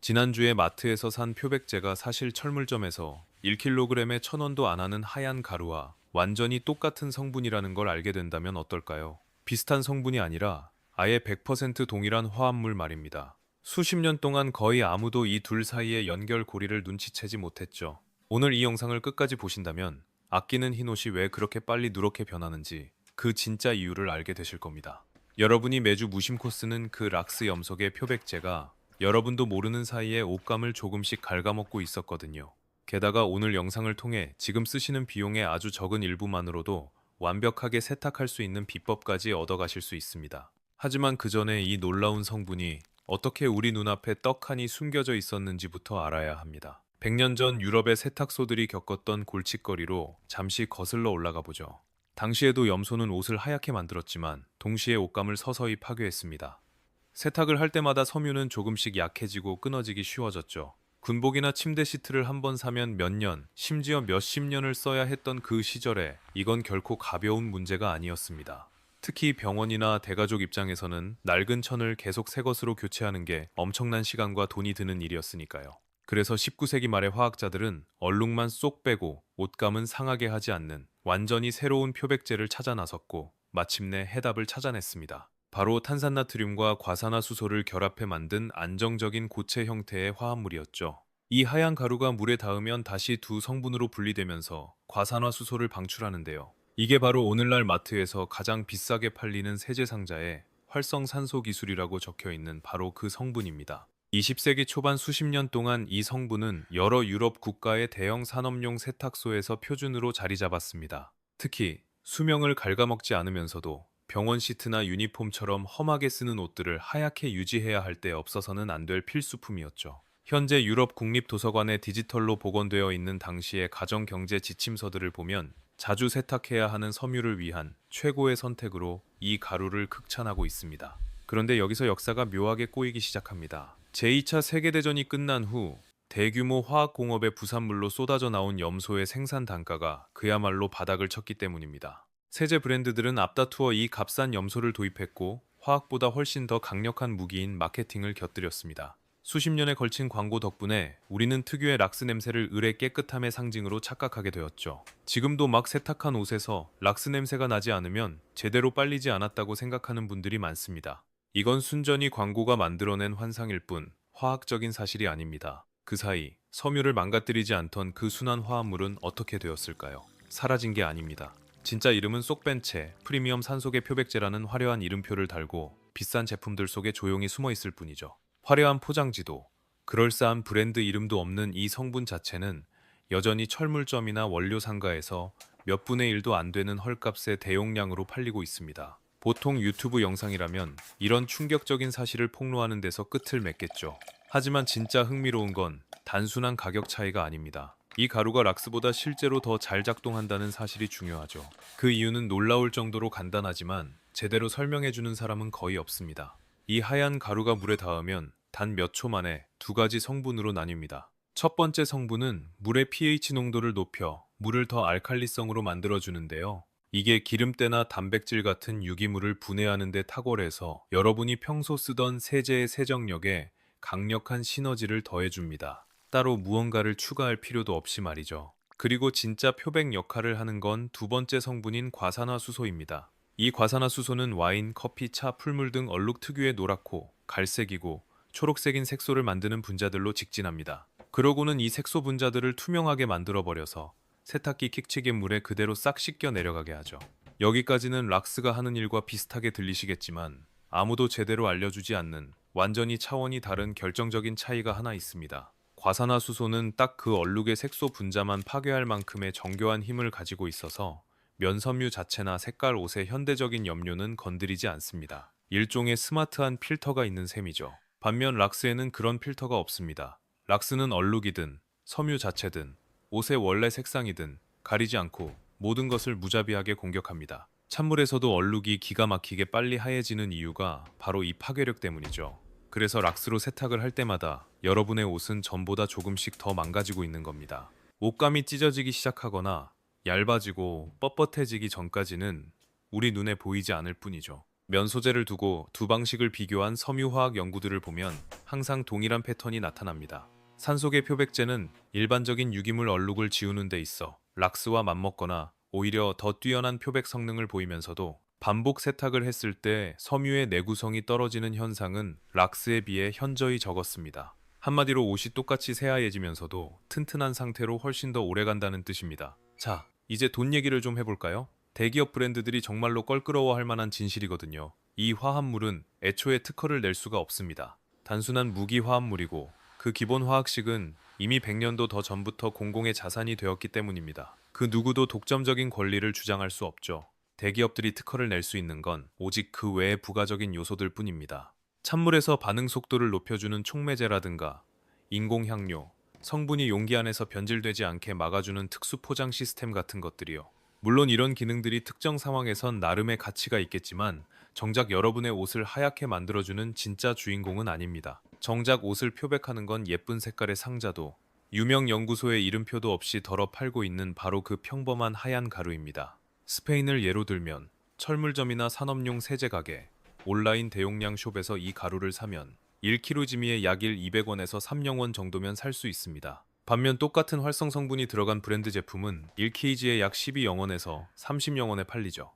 지난주에 마트에서 산 표백제가 사실 철물점에서 1kg에 1,000원도 안 하는 하얀 가루와 완전히 똑같은 성분이라는 걸 알게 된다면 어떨까요? 비슷한 성분이 아니라 아예 100% 동일한 화합물 말입니다. 수십 년 동안 거의 아무도 이 둘 사이의 연결고리를 눈치채지 못했죠. 오늘 이 영상을 끝까지 보신다면 아끼는 흰옷이 왜 그렇게 빨리 누렇게 변하는지 그 진짜 이유를 알게 되실 겁니다. 여러분이 매주 무심코 쓰는 그 락스 염색의 표백제가 여러분도 모르는 사이에 옷감을 조금씩 갉아먹고 있었거든요. 게다가 오늘 영상을 통해 지금 쓰시는 비용의 아주 적은 일부만으로도 완벽하게 세탁할 수 있는 비법까지 얻어가실 수 있습니다. 하지만 그 전에 이 놀라운 성분이 어떻게 우리 눈앞에 떡하니 숨겨져 있었는지부터 알아야 합니다. 100년 전 유럽의 세탁소들이 겪었던 골칫거리로 잠시 거슬러 올라가 보죠. 당시에도 염소는 옷을 하얗게 만들었지만 동시에 옷감을 서서히 파괴했습니다. 세탁을 할 때마다 섬유는 조금씩 약해지고 끊어지기 쉬워졌죠. 군복이나 침대 시트를 한 번 사면 몇 년, 심지어 몇십 년을 써야 했던 그 시절에 이건 결코 가벼운 문제가 아니었습니다. 특히 병원이나 대가족 입장에서는 낡은 천을 계속 새 것으로 교체하는 게 엄청난 시간과 돈이 드는 일이었으니까요. 그래서 19세기 말의 화학자들은 얼룩만 쏙 빼고 옷감은 상하게 하지 않는 완전히 새로운 표백제를 찾아 나섰고 마침내 해답을 찾아냈습니다. 바로 탄산나트륨과 과산화수소를 결합해 만든 안정적인 고체 형태의 화합물이었죠. 이 하얀 가루가 물에 닿으면 다시 두 성분으로 분리되면서 과산화수소를 방출하는데요. 이게 바로 오늘날 마트에서 가장 비싸게 팔리는 세제 상자에 활성산소 기술이라고 적혀 있는 바로 그 성분입니다. 20세기 초반 수십 년 동안 이 성분은 여러 유럽 국가의 대형 산업용 세탁소에서 표준으로 자리 잡았습니다. 특히 수명을 갉아먹지 않으면서도 병원 시트나 유니폼처럼 험하게 쓰는 옷들을 하얗게 유지해야 할 때 없어서는 안 될 필수품이었죠. 현재 유럽 국립도서관에 디지털로 복원되어 있는 당시의 가정경제 지침서들을 보면 자주 세탁해야 하는 섬유를 위한 최고의 선택으로 이 가루를 극찬하고 있습니다. 그런데 여기서 역사가 묘하게 꼬이기 시작합니다. 제2차 세계대전이 끝난 후 대규모 화학공업의 부산물로 쏟아져 나온 염소의 생산 단가가 그야말로 바닥을 쳤기 때문입니다. 세제 브랜드들은 앞다투어 이 값싼 염소를 도입했고 화학보다 훨씬 더 강력한 무기인 마케팅을 곁들였습니다. 수십 년에 걸친 광고 덕분에 우리는 특유의 락스 냄새를 을의 깨끗함의 상징으로 착각하게 되었죠. 지금도 막 세탁한 옷에서 락스 냄새가 나지 않으면 제대로 빨리지 않았다고 생각하는 분들이 많습니다. 이건 순전히 광고가 만들어낸 환상일 뿐 화학적인 사실이 아닙니다. 그 사이 섬유를 망가뜨리지 않던 그 순한 화합물은 어떻게 되었을까요? 사라진 게 아닙니다. 진짜 이름은 쏙 뺀 채 프리미엄 산소계 표백제라는 화려한 이름표를 달고 비싼 제품들 속에 조용히 숨어 있을 뿐이죠. 화려한 포장지도, 그럴싸한 브랜드 이름도 없는 이 성분 자체는 여전히 철물점이나 원료 상가에서 몇 분의 1도 안 되는 헐값에 대용량으로 팔리고 있습니다. 보통 유튜브 영상이라면 이런 충격적인 사실을 폭로하는 데서 끝을 맺겠죠. 하지만 진짜 흥미로운 건 단순한 가격 차이가 아닙니다. 이 가루가 락스보다 실제로 더 잘 작동한다는 사실이 중요하죠. 그 이유는 놀라울 정도로 간단하지만 제대로 설명해주는 사람은 거의 없습니다. 이 하얀 가루가 물에 닿으면 단 몇 초 만에 두 가지 성분으로 나뉩니다. 첫 번째 성분은 물의 pH 농도를 높여 물을 더 알칼리성으로 만들어주는데요. 이게 기름때나 단백질 같은 유기물을 분해하는 데 탁월해서 여러분이 평소 쓰던 세제의 세정력에 강력한 시너지를 더해줍니다. 따로 무언가를 추가할 필요도 없이 말이죠. 그리고 진짜 표백 역할을 하는 건 두 번째 성분인 과산화수소입니다. 이 과산화수소는 와인, 커피, 차, 풀물 등 얼룩 특유의 노랗고 갈색이고 초록색인 색소를 만드는 분자들로 직진합니다. 그러고는 이 색소 분자들을 투명하게 만들어버려서 세탁기 킥치개 물에 그대로 싹 씻겨 내려가게 하죠. 여기까지는 락스가 하는 일과 비슷하게 들리시겠지만 아무도 제대로 알려주지 않는 완전히 차원이 다른 결정적인 차이가 하나 있습니다. 과산화수소는 딱 그 얼룩의 색소 분자만 파괴할 만큼의 정교한 힘을 가지고 있어서 면섬유 자체나 색깔 옷의 현대적인 염료는 건드리지 않습니다. 일종의 스마트한 필터가 있는 셈이죠. 반면 락스에는 그런 필터가 없습니다. 락스는 얼룩이든 섬유 자체든 옷의 원래 색상이든 가리지 않고 모든 것을 무자비하게 공격합니다. 찬물에서도 얼룩이 기가 막히게 빨리 하얘지는 이유가 바로 이 파괴력 때문이죠. 그래서 락스로 세탁을 할 때마다 여러분의 옷은 전보다 조금씩 더 망가지고 있는 겁니다. 옷감이 찢어지기 시작하거나 얇아지고 뻣뻣해지기 전까지는 우리 눈에 보이지 않을 뿐이죠. 면 소재를 두고 두 방식을 비교한 섬유화학 연구들을 보면 항상 동일한 패턴이 나타납니다. 산소계 표백제는 일반적인 유기물 얼룩을 지우는 데 있어 락스와 맞먹거나 오히려 더 뛰어난 표백 성능을 보이면서도 반복 세탁을 했을 때 섬유의 내구성이 떨어지는 현상은 락스에 비해 현저히 적었습니다. 한마디로 옷이 똑같이 새하얘지면서도 튼튼한 상태로 훨씬 더 오래 간다는 뜻입니다. 자, 이제 돈 얘기를 좀 해볼까요? 대기업 브랜드들이 정말로 껄끄러워할 만한 진실이거든요. 이 화합물은 애초에 특허를 낼 수가 없습니다. 단순한 무기 화합물이고 그 기본 화학식은 이미 100년도 더 전부터 공공의 자산이 되었기 때문입니다. 그 누구도 독점적인 권리를 주장할 수 없죠. 대기업들이 특허를 낼 수 있는 건 오직 그 외의 부가적인 요소들 뿐입니다. 찬물에서 반응 속도를 높여주는 촉매제라든가 인공향료, 성분이 용기 안에서 변질되지 않게 막아주는 특수 포장 시스템 같은 것들이요. 물론 이런 기능들이 특정 상황에선 나름의 가치가 있겠지만 정작 여러분의 옷을 하얗게 만들어주는 진짜 주인공은 아닙니다. 정작 옷을 표백하는 건 예쁜 색깔의 상자도 유명 연구소의 이름표도 없이 덜어 팔고 있는 바로 그 평범한 하얀 가루입니다. 스페인을 예로 들면 철물점이나 산업용 세제 가게, 온라인 대용량 숍에서 이 가루를 사면 1kg 지미에 약 200원에서 3영원 정도면 살 수 있습니다. 반면 똑같은 활성 성분이 들어간 브랜드 제품은 1kg에 약 12영원에서 30영원에 팔리죠.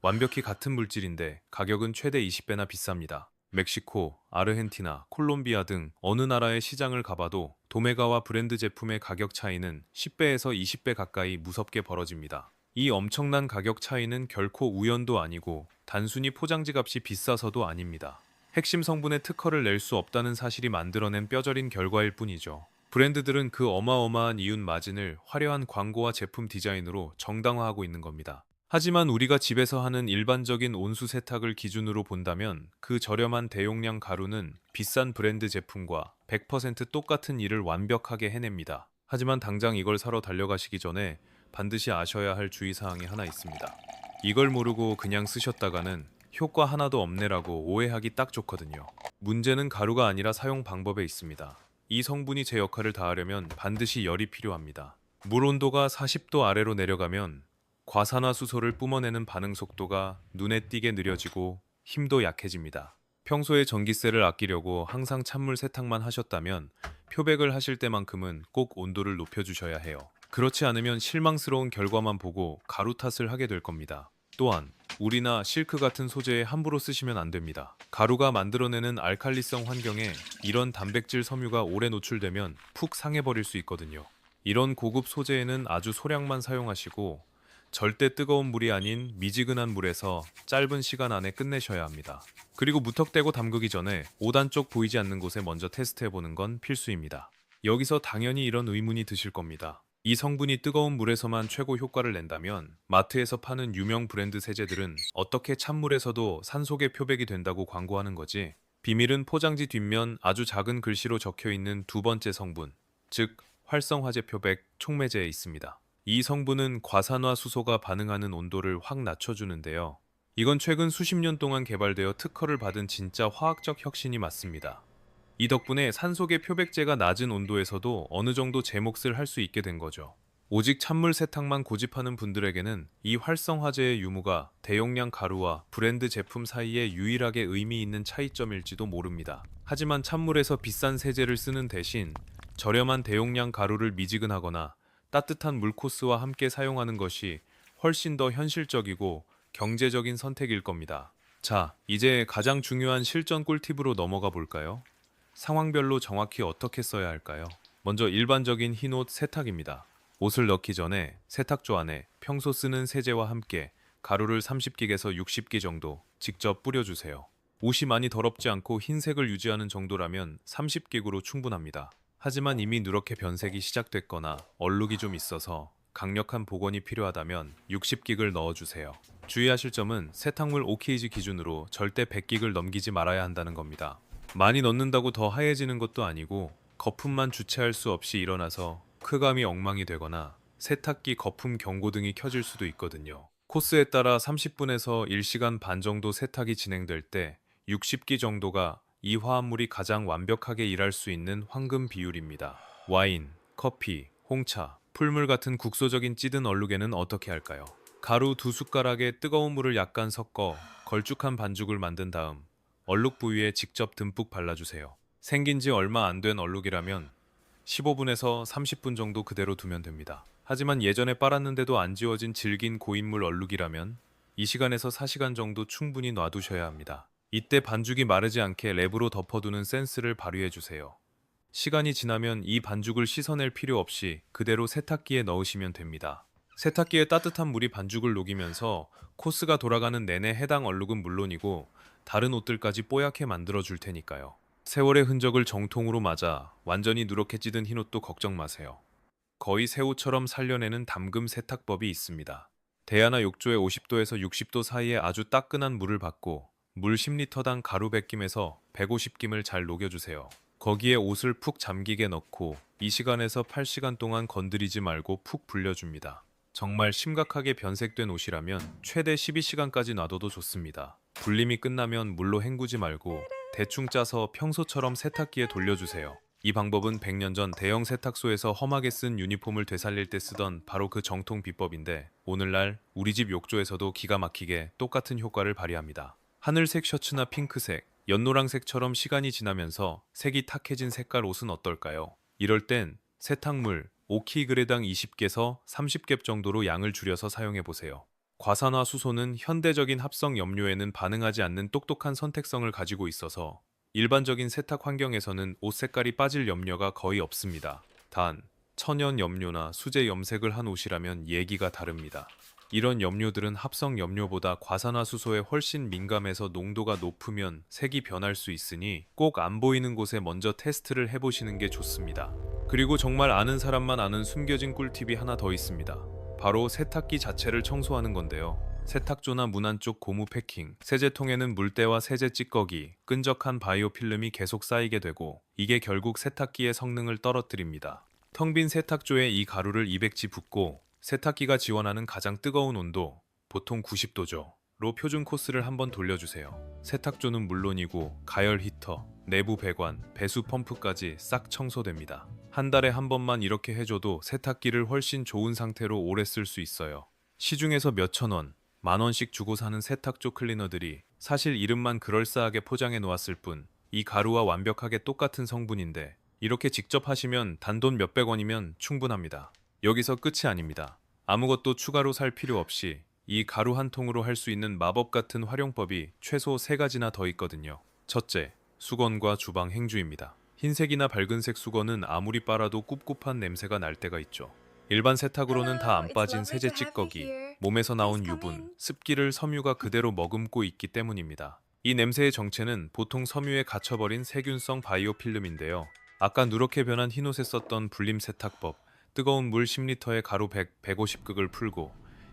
완벽히 같은 물질인데 가격은 최대 20배나 비쌉니다. 멕시코, 아르헨티나, 콜롬비아 등 어느 나라의 시장을 가봐도 도메가와 브랜드 제품의 가격 차이는 10배에서 20배 가까이 무섭게 벌어집니다. 이 엄청난 가격 차이는 결코 우연도 아니고 단순히 포장지 값이 비싸서도 아닙니다. 핵심 성분의 특허를 낼 수 없다는 사실이 만들어낸 뼈저린 결과일 뿐이죠. 브랜드들은 그 어마어마한 이윤 마진을 화려한 광고와 제품 디자인으로 정당화하고 있는 겁니다. 하지만 우리가 집에서 하는 일반적인 온수 세탁을 기준으로 본다면 그 저렴한 대용량 가루는 비싼 브랜드 제품과 100% 똑같은 일을 완벽하게 해냅니다. 하지만 당장 이걸 사러 달려가시기 전에 반드시 아셔야 할 주의사항이 하나 있습니다. 이걸 모르고 그냥 쓰셨다가는 효과 하나도 없네라고 오해하기 딱 좋거든요. 문제는 가루가 아니라 사용 방법에 있습니다. 이 성분이 제 역할을 다하려면 반드시 열이 필요합니다. 물 온도가 40도 아래로 내려가면 과산화수소를 뿜어내는 반응 속도가 눈에 띄게 느려지고 힘도 약해집니다. 평소에 전기세를 아끼려고 항상 찬물 세탁만 하셨다면 표백을 하실 때만큼은 꼭 온도를 높여주셔야 해요. 그렇지 않으면 실망스러운 결과만 보고 가루 탓을 하게 될 겁니다. 또한 울이나 실크 같은 소재에 함부로 쓰시면 안 됩니다. 가루가 만들어내는 알칼리성 환경에 이런 단백질 섬유가 오래 노출되면 푹 상해버릴 수 있거든요. 이런 고급 소재에는 아주 소량만 사용하시고 절대 뜨거운 물이 아닌 미지근한 물에서 짧은 시간 안에 끝내셔야 합니다. 그리고 무턱대고 담그기 전에 5단 쪽 보이지 않는 곳에 먼저 테스트해보는 건 필수입니다. 여기서 당연히 이런 의문이 드실 겁니다. 이 성분이 뜨거운 물에서만 최고 효과를 낸다면 마트에서 파는 유명 브랜드 세제들은 어떻게 찬물에서도 산소계 표백이 된다고 광고하는 거지? 비밀은 포장지 뒷면 아주 작은 글씨로 적혀있는 두 번째 성분, 즉 활성화제 표백 촉매제에 있습니다. 이 성분은 과산화수소가 반응하는 온도를 확 낮춰주는데요. 이건 최근 수십 년 동안 개발되어 특허를 받은 진짜 화학적 혁신이 맞습니다. 이 덕분에 산소계 표백제가 낮은 온도에서도 어느 정도 제 몫을 할 수 있게 된 거죠. 오직 찬물 세탁만 고집하는 분들에게는 이 활성화제의 유무가 대용량 가루와 브랜드 제품 사이에 유일하게 의미 있는 차이점일지도 모릅니다. 하지만 찬물에서 비싼 세제를 쓰는 대신 저렴한 대용량 가루를 미지근하거나 따뜻한 물코스와 함께 사용하는 것이 훨씬 더 현실적이고 경제적인 선택일 겁니다. 자, 이제 가장 중요한 실전 꿀팁으로 넘어가 볼까요? 상황별로 정확히 어떻게 써야 할까요? 먼저 일반적인 흰옷 세탁입니다. 옷을 넣기 전에 세탁조 안에 평소 쓰는 세제와 함께 가루를 30기에서 60기 정도 직접 뿌려주세요. 옷이 많이 더럽지 않고 흰색을 유지하는 정도라면 30기구로 충분합니다. 하지만 이미 누렇게 변색이 시작됐거나 얼룩이 좀 있어서 강력한 복원이 필요하다면 60기를 넣어주세요. 주의하실 점은 세탁물 5kg 기준으로 절대 100기를 넘기지 말아야 한다는 겁니다. 많이 넣는다고 더 하얘지는 것도 아니고 거품만 주체할 수 없이 일어나서 크감이 엉망이 되거나 세탁기 거품 경고등이 켜질 수도 있거든요. 코스에 따라 30분에서 1시간 반 정도 세탁이 진행될 때 60기 정도가 이 화합물이 가장 완벽하게 일할 수 있는 황금 비율입니다. 와인, 커피, 홍차, 풀물 같은 국소적인 찌든 얼룩에는 어떻게 할까요? 가루 2숟가락에 뜨거운 물을 약간 섞어 걸쭉한 반죽을 만든 다음 얼룩 부위에 직접 듬뿍 발라주세요. 생긴 지 얼마 안 된 얼룩이라면 15분에서 30분 정도 그대로 두면 됩니다. 하지만 예전에 빨았는데도 안 지워진 질긴 고인물 얼룩이라면 2시간에서 4시간 정도 충분히 놔두셔야 합니다. 이때 반죽이 마르지 않게 랩으로 덮어두는 센스를 발휘해 주세요. 시간이 지나면 이 반죽을 씻어낼 필요 없이 그대로 세탁기에 넣으시면 됩니다. 세탁기에 따뜻한 물이 반죽을 녹이면서 코스가 돌아가는 내내 해당 얼룩은 물론이고 다른 옷들까지 뽀얗게 만들어 줄 테니까요. 세월의 흔적을 정통으로 맞아 완전히 누렇게 찌든 흰옷도 걱정 마세요. 거의 새 옷처럼 살려내는 담금 세탁법이 있습니다. 대야나 욕조에 50도에서 60도 사이에 아주 따끈한 물을 받고 물 10리터당 가루 100김에서 150김을 잘 녹여주세요. 거기에 옷을 푹 잠기게 넣고 2시간에서 8시간 동안 건드리지 말고 푹 불려줍니다. 정말 심각하게 변색된 옷이라면 최대 12시간까지 놔둬도 좋습니다. 불림이 끝나면 물로 헹구지 말고 대충 짜서 평소처럼 세탁기에 돌려주세요. 이 방법은 100년 전 대형 세탁소에서 험하게 쓴 유니폼을 되살릴 때 쓰던 바로 그 정통 비법인데 오늘날 우리 집 욕조에서도 기가 막히게 똑같은 효과를 발휘합니다. 하늘색 셔츠나 핑크색, 연노랑색처럼 시간이 지나면서 색이 탁해진 색깔 옷은 어떨까요? 이럴 땐 세탁물 5kg당 20개에서 30개 정도로 양을 줄여서 사용해보세요. 과산화수소는 현대적인 합성 염료에는 반응하지 않는 똑똑한 선택성을 가지고 있어서 일반적인 세탁 환경에서는 옷 색깔이 빠질 염려가 거의 없습니다. 단, 천연 염료나 수제 염색을 한 옷이라면 얘기가 다릅니다. 이런 염료들은 합성 염료보다 과산화수소에 훨씬 민감해서 농도가 높으면 색이 변할 수 있으니 꼭 안 보이는 곳에 먼저 테스트를 해보시는 게 좋습니다. 그리고 정말 아는 사람만 아는 숨겨진 꿀팁이 하나 더 있습니다. 바로 세탁기 자체를 청소하는 건데요. 세탁조나 문 안쪽 고무 패킹, 세제통에는 물때와 세제 찌꺼기, 끈적한 바이오 필름이 계속 쌓이게 되고 이게 결국 세탁기의 성능을 떨어뜨립니다. 텅 빈 세탁조에 이 가루를 200지 붓고 세탁기가 지원하는 가장 뜨거운 온도, 보통 90도죠. 로 표준 코스를 한번 돌려주세요. 세탁조는 물론이고 가열 히터, 내부 배관, 배수 펌프까지 싹 청소됩니다. 한 달에 한 번만 이렇게 해줘도 세탁기를 훨씬 좋은 상태로 오래 쓸 수 있어요. 시중에서 몇천 원, 만 원씩 주고 사는 세탁조 클리너들이 사실 이름만 그럴싸하게 포장해 놓았을 뿐 이 가루와 완벽하게 똑같은 성분인데 이렇게 직접 하시면 단돈 몇백 원이면 충분합니다. 여기서 끝이 아닙니다. 아무것도 추가로 살 필요 없이 이 가루 한 통으로 할 수 있는 마법 같은 활용법이 최소 3가지나 더 있거든요. 첫째, 수건과 주방 행주입니다. 흰색이나 밝은색 수건은 아무리 빨아도 꿉꿉한 냄새가 날 때가 있죠. 일반 세탁으로는 다 안 빠진 세제 찌꺼기, 몸에서 나온 유분, 습기를 섬유가 그대로 머금고 있기 때문입니다. 이 냄새의 정체는 보통 섬유에 갇혀버린 세균성 바이오 필름인데요. 아까 누렇게 변한 흰옷에 썼던 불림 세탁법, 뜨거운 물 10리터에 가루 100, 150극을 풀고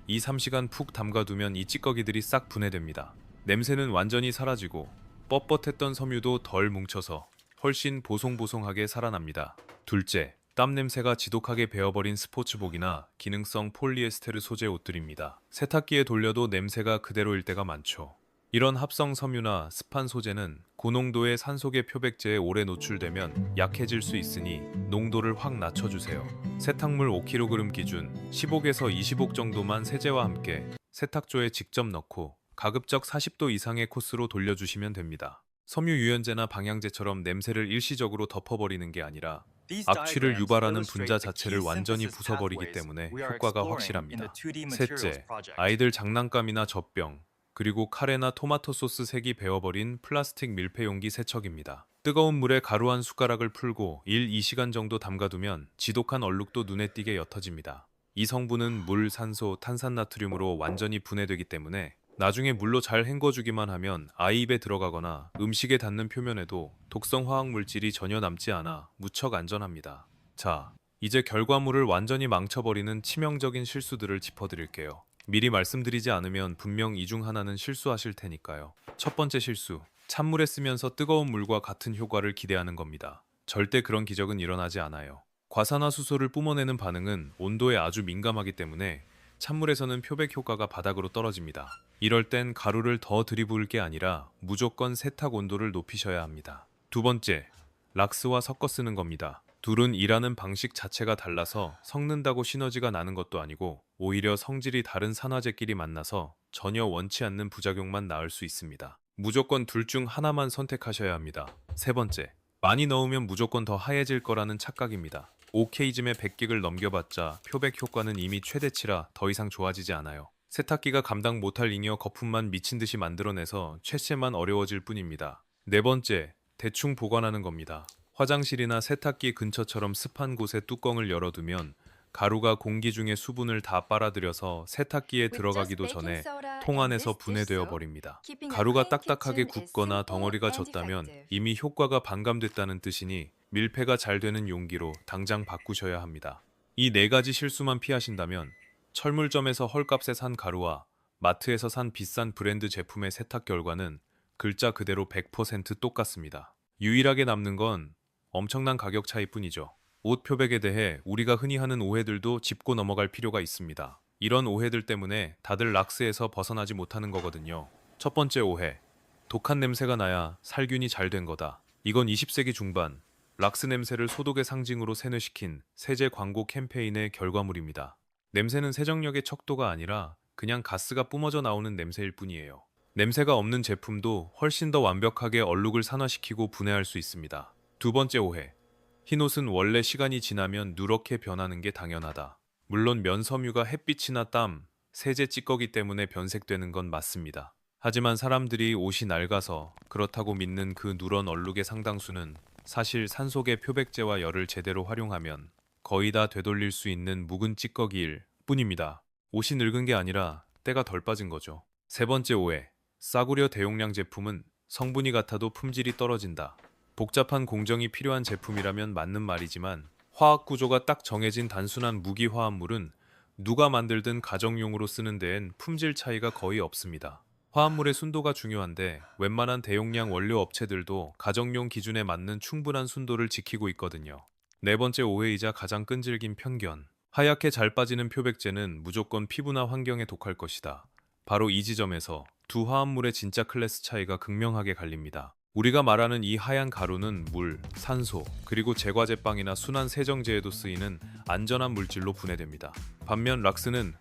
2-3시간 푹 담가두면 이 찌꺼기들이 싹 분해됩니다. 냄새는 완전히 사라지고 뻣뻣했던 섬유도 덜 뭉쳐서 훨씬 보송보송하게 살아납니다. 둘째, 땀 냄새가 지독하게 배어버린 스포츠복이나 기능성 폴리에스테르 소재 옷들입니다. 세탁기에 돌려도 냄새가 그대로일 때가 많죠. 이런 합성 섬유나 습한 소재는 고농도의 산소계 표백제에 오래 노출되면 약해질 수 있으니 농도를 확 낮춰주세요. 세탁물 5kg 기준 15에서 20옥 정도만 세제와 함께 세탁조에 직접 넣고 가급적 40도 이상의 코스로 돌려주시면 됩니다. 섬유 유연제나 방향제처럼 냄새를 일시적으로 덮어버리는 게 아니라 악취를 유발하는 분자 자체를 완전히 부숴버리기 때문에 효과가 확실합니다. 셋째, 아이들 장난감이나 젖병, 그리고 카레나 토마토 소스 색이 배어버린 플라스틱 밀폐용기 세척입니다. 뜨거운 물에 가루 한 숟가락을 풀고 1-2시간 정도 담가두면 지독한 얼룩도 눈에 띄게 옅어집니다. 이 성분은 물, 산소, 탄산나트륨으로 완전히 분해되기 때문에 나중에 물로 잘 헹궈주기만 하면 아이 입에 들어가거나 음식에 닿는 표면에도 독성 화학 물질이 전혀 남지 않아 무척 안전합니다. 자, 이제 결과물을 완전히 망쳐버리는 치명적인 실수들을 짚어드릴게요. 미리 말씀드리지 않으면 분명 이 중 하나는 실수하실 테니까요. 첫 번째 실수, 찬물에 쓰면서 뜨거운 물과 같은 효과를 기대하는 겁니다. 절대 그런 기적은 일어나지 않아요. 과산화수소를 뿜어내는 반응은 온도에 아주 민감하기 때문에 찬물에서는 표백 효과가 바닥으로 떨어집니다. 이럴 땐 가루를 더 들이부을 게 아니라 무조건 세탁 온도를 높이셔야 합니다. 두 번째, 락스와 섞어 쓰는 겁니다. 둘은 일하는 방식 자체가 달라서 섞는다고 시너지가 나는 것도 아니고 오히려 성질이 다른 산화제끼리 만나서 전혀 원치 않는 부작용만 낳을 수 있습니다. 무조건 둘 중 하나만 선택하셔야 합니다. 세 번째, 많이 넣으면 무조건 더 하얘질 거라는 착각입니다. 5K쯤에 100긱을 넘겨봤자 표백 효과는 이미 최대치라 더 이상 좋아지지 않아요. 세탁기가 감당 못할 잉여 거품만 미친 듯이 만들어내서 채취만 어려워질 뿐입니다. 네 번째, 대충 보관하는 겁니다. 화장실이나 세탁기 근처처럼 습한 곳에 뚜껑을 열어두면 가루가 공기 중에 수분을 다 빨아들여서 세탁기에 들어가기도 전에 통 안에서 분해되어 버립니다. 가루가 딱딱하게 굳거나 덩어리가 졌다면 이미 효과가 반감됐다는 뜻이니 밀폐가 잘 되는 용기로 당장 바꾸셔야 합니다. 이 네 가지 실수만 피하신다면 철물점에서 헐값에 산 가루와 마트에서 산 비싼 브랜드 제품의 세탁 결과는 글자 그대로 100% 똑같습니다. 유일하게 남는 건 엄청난 가격 차이뿐이죠. 옷 표백에 대해 우리가 흔히 하는 오해들도 짚고 넘어갈 필요가 있습니다. 이런 오해들 때문에 다들 락스에서 벗어나지 못하는 거거든요. 첫 번째 오해. 독한 냄새가 나야 살균이 잘 된 거다. 이건 20세기 중반 락스 냄새를 소독의 상징으로 세뇌시킨 세제 광고 캠페인의 결과물입니다. 냄새는 세정력의 척도가 아니라 그냥 가스가 뿜어져 나오는 냄새일 뿐이에요. 냄새가 없는 제품도 훨씬 더 완벽하게 얼룩을 산화시키고 분해할 수 있습니다. 두 번째 오해. 흰옷은 원래 시간이 지나면 누렇게 변하는 게 당연하다. 물론 면섬유가 햇빛이나 땀, 세제 찌꺼기 때문에 변색되는 건 맞습니다. 하지만 사람들이 옷이 낡아서 그렇다고 믿는 그 누런 얼룩의 상당수는 사실 산속의 표백제와 열을 제대로 활용하면 거의 다 되돌릴 수 있는 묵은 찌꺼기일 뿐입니다. 옷이 늙은 게 아니라 때가 덜 빠진 거죠. 세 번째 오해. 싸구려 대용량 제품은 성분이 같아도 품질이 떨어진다. 복잡한 공정이 필요한 제품이라면 맞는 말이지만 화학 구조가 딱 정해진 단순한 무기 화합물은 누가 만들든 가정용으로 쓰는 데엔 품질 차이가 거의 없습니다. 화합물의 순도가 중요한데 웬만한 대용량 원료 업체들도 가정용 기준에 맞는 충분한 순도를 지키고 있거든요. 네 번째 오해이자 가장 끈질긴 편견. 하얗게 잘 빠지는 표백제는 무조건 피부나 환경에 독할 것이다. 바로 이 지점에서 두 화합물의 진짜 클래스 차이가 극명하게 갈립니다. 우리가 말하는 이 하얀 가루는 물, 산소, 그리고 제과제빵이나 순환 세정제에도 쓰이는 안전한 물질로 분해됩니다. 반면 락스는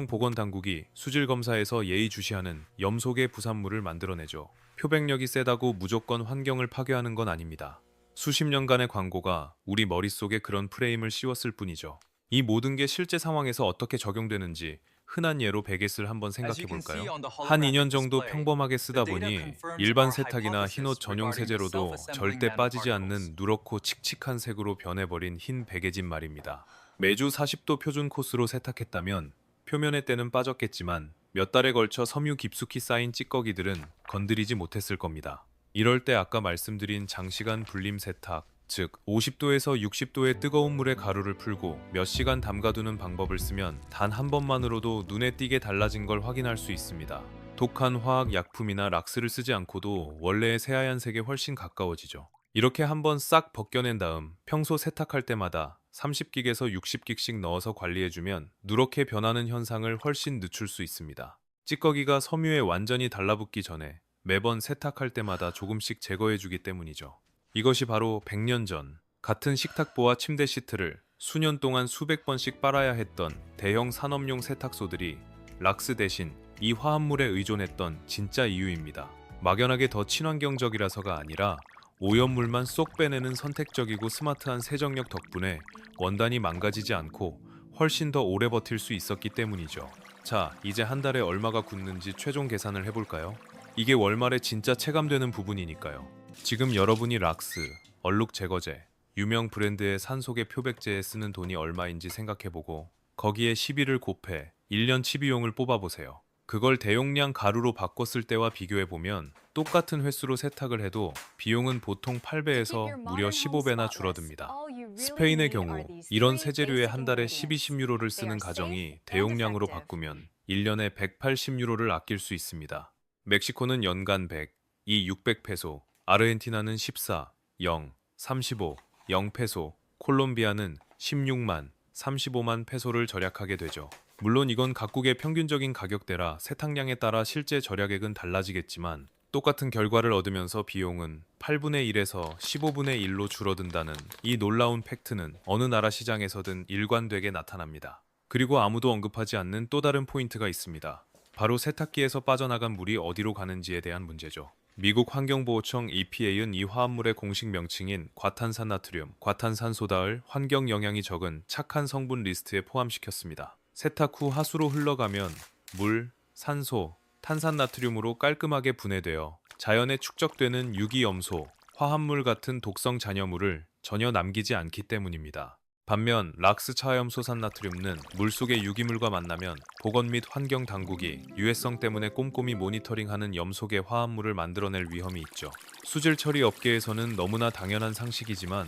환경보건당국이 수질검사에서 예의주시하는 염소계 부산물을 만들어내죠. 표백력이 세다고 무조건 환경을 파괴하는 건 아닙니다. 수십 년간의 광고가 우리 머릿속에 그런 프레임을 씌웠을 뿐이죠. 이 모든 게 실제 상황에서 어떻게 적용되는지 흔한 예로 베갯을 한번 생각해 볼까요? 한 2년 정도 평범하게 쓰다 보니 일반 세탁이나 흰옷 전용 세제로도 절대 빠지지 않는 누렇고 칙칙한 색으로 변해버린 흰 베개진 말입니다. 매주 40도 표준 코스로 세탁했다면 표면의 때는 빠졌겠지만 몇 달에 걸쳐 섬유 깊숙이 쌓인 찌꺼기들은 건드리지 못했을 겁니다. 이럴 때 아까 말씀드린 장시간 불림 세탁, 즉 50도에서 60도의 뜨거운 물에 가루를 풀고 몇 시간 담가두는 방법을 쓰면 단 한 번만으로도 눈에 띄게 달라진 걸 확인할 수 있습니다. 독한 화학 약품이나 락스를 쓰지 않고도 원래의 새하얀 색에 훨씬 가까워지죠. 이렇게 한번 싹 벗겨낸 다음 평소 세탁할 때마다 30긱에서 60긱씩 넣어서 관리해주면 누렇게 변하는 현상을 훨씬 늦출 수 있습니다. 찌꺼기가 섬유에 완전히 달라붙기 전에 매번 세탁할 때마다 조금씩 제거해주기 때문이죠. 이것이 바로 100년 전 같은 식탁보와 침대 시트를 수년 동안 수백 번씩 빨아야 했던 대형 산업용 세탁소들이 락스 대신 이 화합물에 의존했던 진짜 이유입니다. 막연하게 더 친환경적이라서가 아니라 오염물만 쏙 빼내는 선택적이고 스마트한 세정력 덕분에 원단이 망가지지 않고 훨씬 더 오래 버틸 수 있었기 때문이죠. 자, 이제 한 달에 얼마가 굳는지 최종 계산을 해볼까요? 이게 월말에 진짜 체감되는 부분이니까요. 지금 여러분이 락스, 얼룩 제거제, 유명 브랜드의 산소계 표백제에 쓰는 돈이 얼마인지 생각해보고 거기에 10일을 곱해 1년 치비용을 뽑아보세요. 그걸 대용량 가루로 바꿨을 때와 비교해보면 똑같은 횟수로 세탁을 해도 비용은 보통 8배에서 무려 15배나 줄어듭니다. 스페인의 경우 이런 세제류에 한 달에 12-10유로를 쓰는 가정이 대용량으로 바꾸면 1년에 180유로를 아낄 수 있습니다. 멕시코는 연간 100, 이 600페소, 아르헨티나는 14, 0, 35, 0페소, 콜롬비아는 16만, 35만 페소를 절약하게 되죠. 물론 이건 각국의 평균적인 가격대라 세탁량에 따라 실제 절약액은 달라지겠지만 똑같은 결과를 얻으면서 비용은 8분의 1에서 15분의 1로 줄어든다는 이 놀라운 팩트는 어느 나라 시장에서든 일관되게 나타납니다. 그리고 아무도 언급하지 않는 또 다른 포인트가 있습니다. 바로 세탁기에서 빠져나간 물이 어디로 가는지에 대한 문제죠. 미국 환경보호청 EPA는 이 화합물의 공식 명칭인 과탄산나트륨, 과탄산소다를 환경 영향이 적은 착한 성분 리스트에 포함시켰습니다. 세탁 후 하수로 흘러가면 물, 산소, 탄산나트륨으로 깔끔하게 분해되어 자연에 축적되는 유기염소, 화합물 같은 독성 잔여물을 전혀 남기지 않기 때문입니다. 반면 락스 차염소산나트륨은 물속의 유기물과 만나면 보건 및 환경 당국이 유해성 때문에 꼼꼼히 모니터링하는 염속의 화합물을 만들어낼 위험이 있죠. 수질 처리 업계에서는 너무나 당연한 상식이지만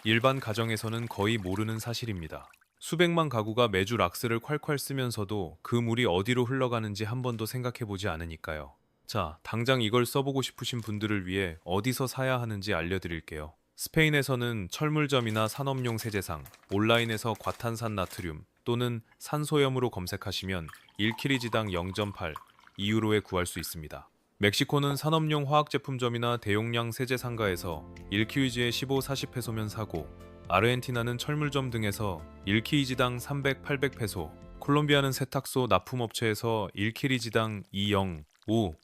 일반 가정에서는 거의 모르는 사실입니다. 수백만 가구가 매주 락스를 콸콸 쓰면서도 그 물이 어디로 흘러가는지 한 번도 생각해보지 않으니까요. 자, 당장 이걸 써보고 싶으신 분들을 위해 어디서 사야 하는지 알려드릴게요. 스페인에서는 철물점이나 산업용 세제상, 온라인에서 과탄산 나트륨 또는 산소염으로 검색하시면 1kg당 0.8 2유로에 구할 수 있습니다. 멕시코는 산업용 화학제품점이나 대용량 세제 상가에서 1kg에 15-40페소면 사고, 아르헨티나는 철물점 등에서 1kg당 300-800페소, 콜롬비아는 세탁소 납품업체에서 1kg당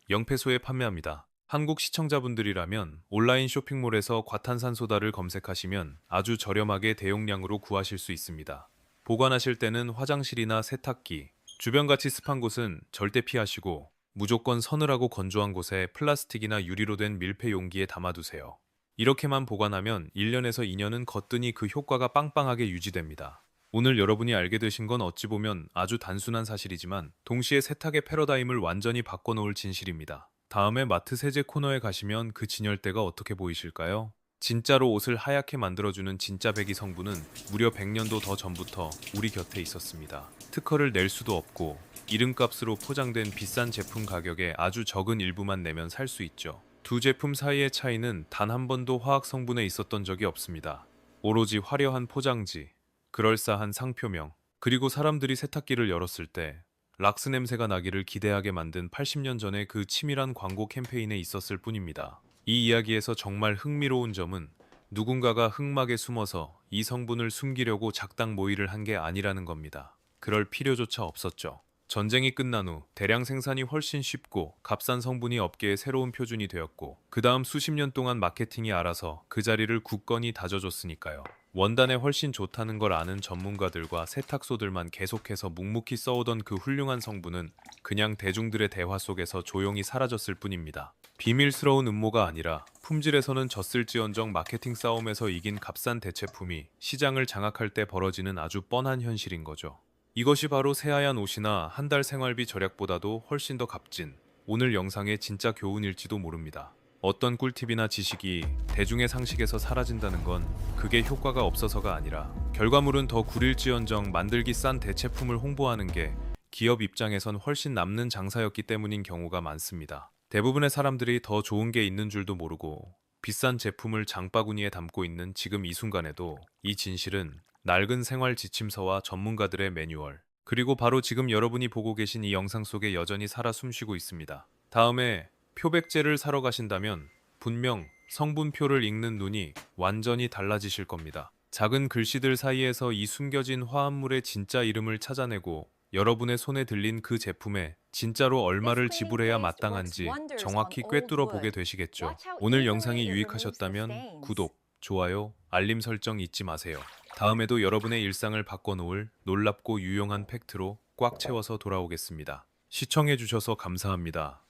0페소에 판매합니다. 한국 시청자분들이라면 온라인 쇼핑몰에서 과탄산소다를 검색하시면 아주 저렴하게 대용량으로 구하실 수 있습니다. 보관하실 때는 화장실이나 세탁기, 주변같이 습한 곳은 절대 피하시고 무조건 서늘하고 건조한 곳에 플라스틱이나 유리로 된 밀폐 용기에 담아두세요. 이렇게만 보관하면 1년에서 2년은 거뜬히 그 효과가 빵빵하게 유지됩니다. 오늘 여러분이 알게 되신 건 어찌 보면 아주 단순한 사실이지만 동시에 세탁의 패러다임을 완전히 바꿔놓을 진실입니다. 다음에 마트 세제 코너에 가시면 그 진열대가 어떻게 보이실까요? 진짜로 옷을 하얗게 만들어주는 진짜 배기 성분은 무려 100년도 더 전부터 우리 곁에 있었습니다. 특허를 낼 수도 없고 이름값으로 포장된 비싼 제품 가격에 아주 적은 일부만 내면 살 수 있죠. 두 제품 사이의 차이는 단 한 번도 화학 성분에 있었던 적이 없습니다. 오로지 화려한 포장지, 그럴싸한 상표명, 그리고 사람들이 세탁기를 열었을 때 락스 냄새가 나기를 기대하게 만든 80년 전의 그 치밀한 광고 캠페인에 있었을 뿐입니다. 이 이야기에서 정말 흥미로운 점은 누군가가 흑막에 숨어서 이 성분을 숨기려고 작당 모의를 한 게 아니라는 겁니다. 그럴 필요조차 없었죠. 전쟁이 끝난 후 대량 생산이 훨씬 쉽고 값싼 성분이 업계의 새로운 표준이 되었고 그 다음 수십 년 동안 마케팅이 알아서 그 자리를 굳건히 다져줬으니까요. 원단에 훨씬 좋다는 걸 아는 전문가들과 세탁소들만 계속해서 묵묵히 써오던 그 훌륭한 성분은 그냥 대중들의 대화 속에서 조용히 사라졌을 뿐입니다. 비밀스러운 음모가 아니라 품질에서는 졌을지언정 마케팅 싸움에서 이긴 값싼 대체품이 시장을 장악할 때 벌어지는 아주 뻔한 현실인 거죠. 이것이 바로 새하얀 옷이나 한 달 생활비 절약보다도 훨씬 더 값진 오늘 영상의 진짜 교훈일지도 모릅니다. 어떤 꿀팁이나 지식이 대중의 상식에서 사라진다는 건 그게 효과가 없어서가 아니라 결과물은 더 구릴지언정 만들기 싼 대체품을 홍보하는 게 기업 입장에선 훨씬 남는 장사였기 때문인 경우가 많습니다. 대부분의 사람들이 더 좋은 게 있는 줄도 모르고 비싼 제품을 장바구니에 담고 있는 지금 이 순간에도 이 진실은 낡은 생활 지침서와 전문가들의 매뉴얼, 그리고 바로 지금 여러분이 보고 계신 이 영상 속에 여전히 살아 숨쉬고 있습니다. 다음에 표백제를 사러 가신다면 분명 성분표를 읽는 눈이 완전히 달라지실 겁니다. 작은 글씨들 사이에서 이 숨겨진 화합물의 진짜 이름을 찾아내고 여러분의 손에 들린 그 제품에 진짜로 얼마를 지불해야 마땅한지 정확히 꿰뚫어 보게 되시겠죠. 오늘 영상이 유익하셨다면 구독, 좋아요, 알림 설정 잊지 마세요. 다음에도 여러분의 일상을 바꿔놓을 놀랍고 유용한 팩트로 꽉 채워서 돌아오겠습니다. 시청해주셔서 감사합니다.